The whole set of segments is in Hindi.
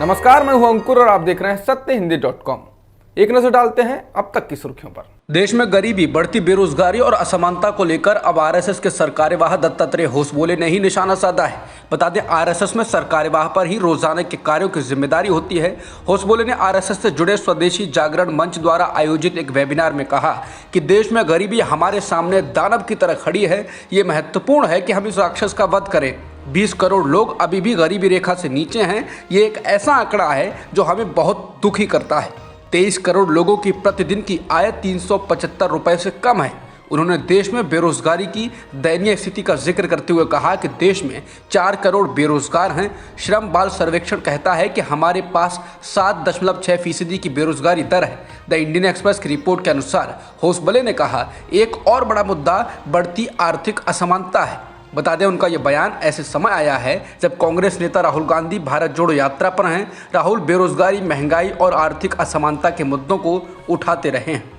नमस्कार, मैं हूं अंकुर और आप देख रहे हैं सत्यहिंदी.com। एक नजर डालते हैं अब तक की सुर्खियों पर। देश में गरीबी, बढ़ती बेरोजगारी और असमानता को लेकर अब आरएसएस के सरकार्यवाह दत्तात्रेय होसबोले ने ही निशाना साधा है। बता दें, आरएसएस में सरकार्यवाह पर ही रोजाना के कार्यों की जिम्मेदारी होती है। होसबोले ने आरएसएस से जुड़े स्वदेशी जागरण मंच द्वारा आयोजित एक वेबिनार में कहा कि देश में गरीबी हमारे सामने दानव की तरह खड़ी है। ये महत्वपूर्ण है कि हम इस राक्षस का वध करें। 20 करोड़ लोग अभी भी गरीबी रेखा से नीचे हैं। ये एक ऐसा आंकड़ा है जो हमें बहुत दुखी करता है। 23 करोड़ लोगों की प्रतिदिन की आय 375 रुपए से कम है। उन्होंने देश में बेरोजगारी की दयनीय स्थिति का जिक्र करते हुए कहा कि देश में 4 करोड़ बेरोजगार हैं। श्रम बाल सर्वेक्षण कहता है कि हमारे पास 7.6% की बेरोजगारी दर है। द इंडियन एक्सप्रेस की रिपोर्ट के अनुसार होसबले ने कहा, एक और बड़ा मुद्दा बढ़ती आर्थिक असमानता है। बता दें, उनका यह बयान ऐसे समय आया है जब कांग्रेस नेता राहुल गांधी भारत जोड़ो यात्रा पर हैं। राहुल बेरोजगारी, महंगाई और आर्थिक असमानता के मुद्दों को उठाते रहे हैं।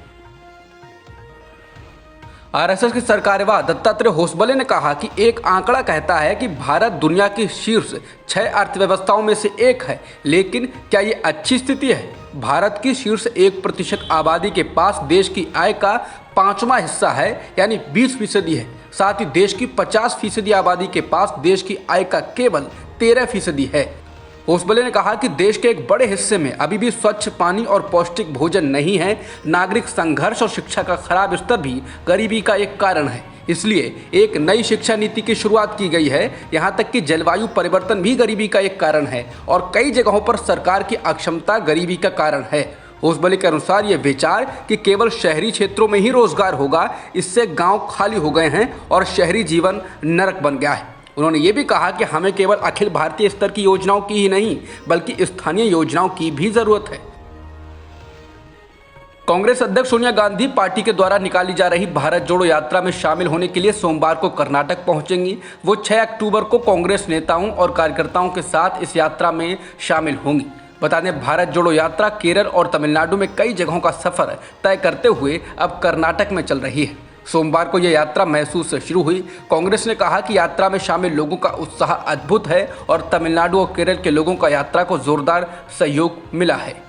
आरएसएस के सरकार्यवाह दत्तात्रेय होसबले ने कहा कि एक आंकड़ा कहता है कि भारत दुनिया की शीर्ष 6 अर्थव्यवस्थाओं में से एक है, लेकिन क्या ये अच्छी स्थिति है? भारत की शीर्ष 1% आबादी के पास देश की आय का 5वां हिस्सा है, यानी 20% है। साथ ही देश की 50% आबादी के पास देश की आय का केवल 13% है। होसबले ने कहा कि देश के एक बड़े हिस्से में अभी भी स्वच्छ पानी और पौष्टिक भोजन नहीं है। नागरिक संघर्ष और शिक्षा का खराब स्तर भी गरीबी का एक कारण है। इसलिए एक नई शिक्षा नीति की शुरुआत की गई है। यहाँ तक कि जलवायु परिवर्तन भी गरीबी का एक कारण है और कई जगहों पर सरकार की अक्षमता गरीबी का कारण है। होसबले के अनुसार ये विचार कि केवल शहरी क्षेत्रों में ही रोजगार होगा, इससे गांव खाली हो गए हैं और शहरी जीवन नरक बन गया है। उन्होंने ये भी कहा कि हमें केवल अखिल भारतीय स्तर की योजनाओं की ही नहीं, बल्कि स्थानीय योजनाओं की भी जरूरत है। कांग्रेस अध्यक्ष सोनिया गांधी पार्टी के द्वारा निकाली जा रही भारत जोड़ो यात्रा में शामिल होने के लिए सोमवार को कर्नाटक पहुंचेंगी। वो 6 अक्टूबर को कांग्रेस नेताओं और कार्यकर्ताओं के साथ इस यात्रा में शामिल होंगी। बता दें, भारत जोड़ो यात्रा केरल और तमिलनाडु में कई जगहों का सफर तय करते हुए अब कर्नाटक में चल रही है। सोमवार को यह यात्रा मैसूर से शुरू हुई। कांग्रेस ने कहा कि यात्रा में शामिल लोगों का उत्साह अद्भुत है और तमिलनाडु और केरल के लोगों का यात्रा को जोरदार सहयोग मिला है।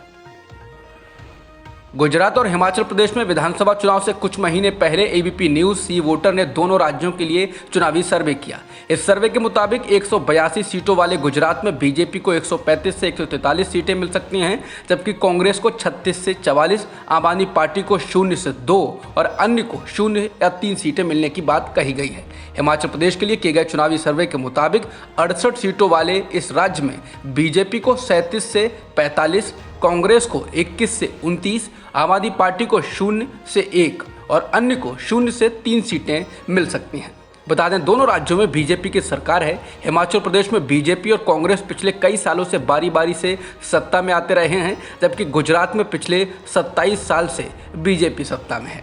गुजरात और हिमाचल प्रदेश में विधानसभा चुनाव से कुछ महीने पहले एबीपी न्यूज सी वोटर ने दोनों राज्यों के लिए चुनावी सर्वे किया। इस सर्वे के मुताबिक 182 सीटों वाले गुजरात में बीजेपी को 135 से 143 सीटें मिल सकती हैं, जबकि कांग्रेस को 36 से 44, आम आदमी पार्टी को 0 से 2 और अन्य को 0 या 3 सीटें मिलने की बात कही गई है। हिमाचल प्रदेश के लिए किए गए चुनावी सर्वे के मुताबिक 68 सीटों वाले इस राज्य में बीजेपी को 37 से 45, कांग्रेस को 21 से 29, आम आदमी पार्टी को 0 से 1 और अन्य को 0 से 3 सीटें मिल सकती हैं। बता दें, दोनों राज्यों में बीजेपी की सरकार है। हिमाचल प्रदेश में बीजेपी और कांग्रेस पिछले कई सालों से बारी बारी से सत्ता में आते रहे हैं, जबकि गुजरात में पिछले 27 साल से बीजेपी सत्ता में है।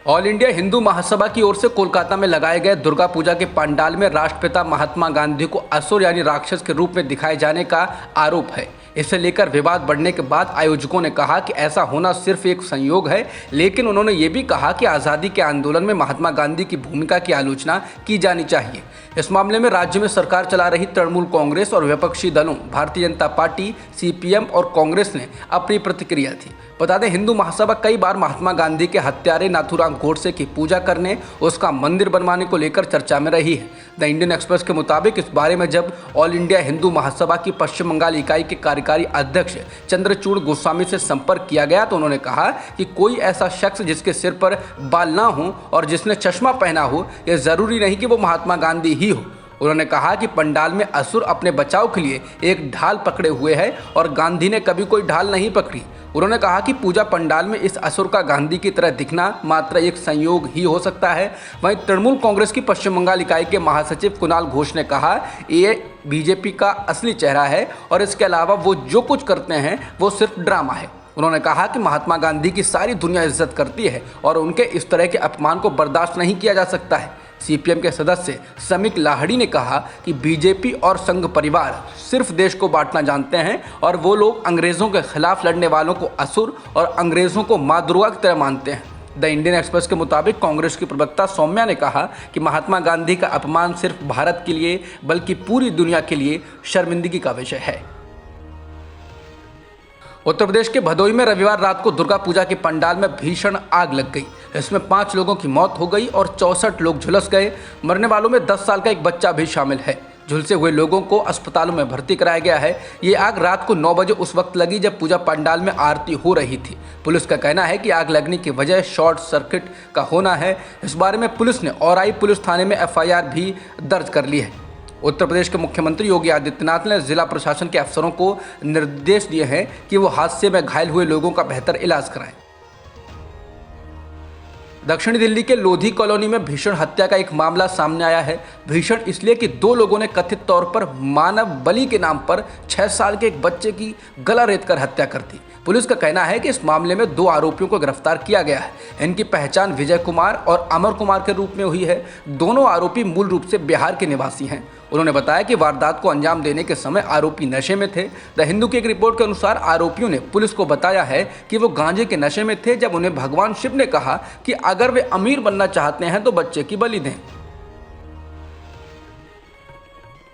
ऑल इंडिया हिंदू महासभा की ओर से कोलकाता में लगाए गए दुर्गा पूजा के पंडाल में राष्ट्रपिता महात्मा गांधी को असुर यानी राक्षस के रूप में दिखाए जाने का आरोप है। इसे लेकर विवाद बढ़ने के बाद आयोजकों ने कहा कि ऐसा होना सिर्फ एक संयोग है, लेकिन उन्होंने ये भी कहा कि आज़ादी के आंदोलन में महात्मा गांधी की भूमिका की आलोचना की जानी चाहिए। इस मामले में राज्य में सरकार चला रही तृणमूल कांग्रेस और विपक्षी दलों भारतीय जनता पार्टी, सीपीएम और कांग्रेस ने अपनी प्रतिक्रिया दी। बता दें, हिंदू महासभा कई बार महात्मा गांधी के हत्यारे नाथूराम गोडसे की पूजा करने, उसका मंदिर बनवाने को लेकर चर्चा में रही है। द इंडियन एक्सप्रेस के मुताबिक इस बारे में जब ऑल इंडिया हिंदू महासभा की पश्चिम बंगाल इकाई के कार्यकारी अध्यक्ष चंद्रचूड़ गोस्वामी से संपर्क किया गया तो उन्होंने कहा कि कोई ऐसा शख्स जिसके सिर पर बाल ना हो और जिसने चश्मा पहना हो, यह जरूरी नहीं कि वो महात्मा गांधी ही हो। उन्होंने कहा कि पंडाल में असुर अपने बचाव के लिए एक ढाल पकड़े हुए है और गांधी ने कभी कोई ढाल नहीं पकड़ी। उन्होंने कहा कि पूजा पंडाल में इस असुर का गांधी की तरह दिखना मात्र एक संयोग ही हो सकता है। वहीं तृणमूल कांग्रेस की पश्चिम बंगाल इकाई के महासचिव कुणाल घोष ने कहा, ये बीजेपी का असली चेहरा है और इसके अलावा वो जो कुछ करते हैं वो सिर्फ ड्रामा है। उन्होंने कहा कि महात्मा गांधी की सारी दुनिया इज्जत करती है और उनके इस तरह के अपमान को बर्दाश्त नहीं किया जा सकता है। सीपीएम के सदस्य समीक लाहड़ी ने कहा कि बीजेपी और संघ परिवार सिर्फ देश को बांटना जानते हैं और वो लोग अंग्रेजों के खिलाफ लड़ने वालों को असुर और अंग्रेजों को माँ दुर्गा की तरह मानते हैं। द इंडियन एक्सप्रेस के मुताबिक कांग्रेस की प्रवक्ता सौम्या ने कहा कि महात्मा गांधी का अपमान सिर्फ भारत के लिए बल्कि पूरी दुनिया के लिए शर्मिंदगी का विषय है। उत्तर प्रदेश के भदोई में रविवार रात को दुर्गा पूजा के पंडाल में भीषण आग लग गई। इसमें 5 लोगों की मौत हो गई और 64 लोग झुलस गए। मरने वालों में 10 साल का एक बच्चा भी शामिल है। झुलसे हुए लोगों को अस्पतालों में भर्ती कराया गया है। ये आग रात को 9 बजे उस वक्त लगी जब पूजा पंडाल में आरती हो रही थी। पुलिस का कहना है कि आग लगने की वजह शॉर्ट सर्किट का होना है। इस बारे में पुलिस ने औराई पुलिस थाने में FIR भी दर्ज कर ली है। उत्तर प्रदेश के मुख्यमंत्री योगी आदित्यनाथ ने जिला प्रशासन के अफसरों को निर्देश दिए हैं कि वो हादसे में घायल हुए लोगों का बेहतर इलाज कराएं। दक्षिणी दिल्ली के लोधी कॉलोनी में भीषण हत्या का एक मामला सामने आया है। भीषण इसलिए कि 2 लोगों ने कथित तौर पर मानव बलि के नाम पर 6 साल के एक बच्चे की गला रेतकर हत्या कर दी। पुलिस का कहना है कि इस मामले में 2 आरोपियों को गिरफ्तार किया गया है। इनकी पहचान विजय कुमार और अमर कुमार के रूप में हुई है। दोनों आरोपी मूल रूप से बिहार के निवासी हैं। उन्होंने बताया कि वारदात को अंजाम देने के समय आरोपी नशे में थे। द हिंदू की एक रिपोर्ट के अनुसार आरोपियों ने पुलिस को बताया है कि वो गांजे के नशे में थे जब उन्हें भगवान शिव ने कहा कि अगर वे अमीर बनना चाहते हैं तो बच्चे की बलि दें।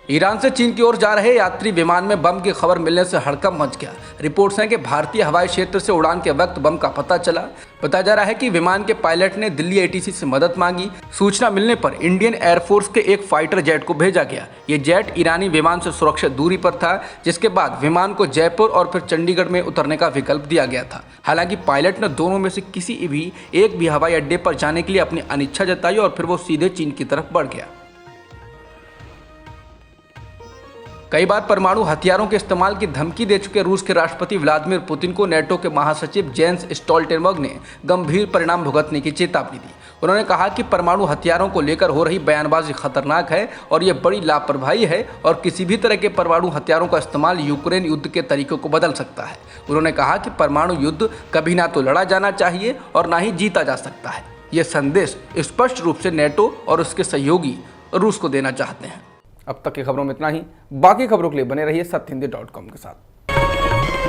ईरान से चीन की ओर जा रहे यात्री विमान में बम की खबर मिलने से हड़कंप मच गया। रिपोर्ट्स हैं कि भारतीय हवाई क्षेत्र से उड़ान के वक्त बम का पता चला। बताया जा रहा है कि विमान के पायलट ने दिल्ली ATC से मदद मांगी। सूचना मिलने पर इंडियन एयरफोर्स के एक फाइटर जेट को भेजा गया। ये जेट ईरानी विमान से सुरक्षित दूरी पर था, जिसके बाद विमान को जयपुर और फिर चंडीगढ़ में उतरने का विकल्प दिया गया था। हालांकि पायलट ने दोनों में से किसी भी एक भी हवाई अड्डे पर जाने के लिए अपनी अनिच्छा जताई और फिर वो सीधे चीन की तरफ बढ़ गया। कई बार परमाणु हथियारों के इस्तेमाल की धमकी दे चुके रूस के राष्ट्रपति व्लादिमीर पुतिन को नेटो के महासचिव जेंस स्टोल्टेनबर्ग ने गंभीर परिणाम भुगतने की चेतावनी दी। उन्होंने कहा कि परमाणु हथियारों को लेकर हो रही बयानबाजी खतरनाक है और ये बड़ी लापरवाही है और किसी भी तरह के परमाणु हथियारों का इस्तेमाल यूक्रेन युद्ध के तरीकों को बदल सकता है। उन्होंने कहा कि परमाणु युद्ध कभी ना तो लड़ा जाना चाहिए और ना ही जीता जा सकता है। ये संदेश स्पष्ट रूप से नेटो और उसके सहयोगी रूस को देना चाहते हैं। अब तक की खबरों में इतना ही। बाकी खबरों के लिए बने रहिए सत्यहिंदी.com के साथ।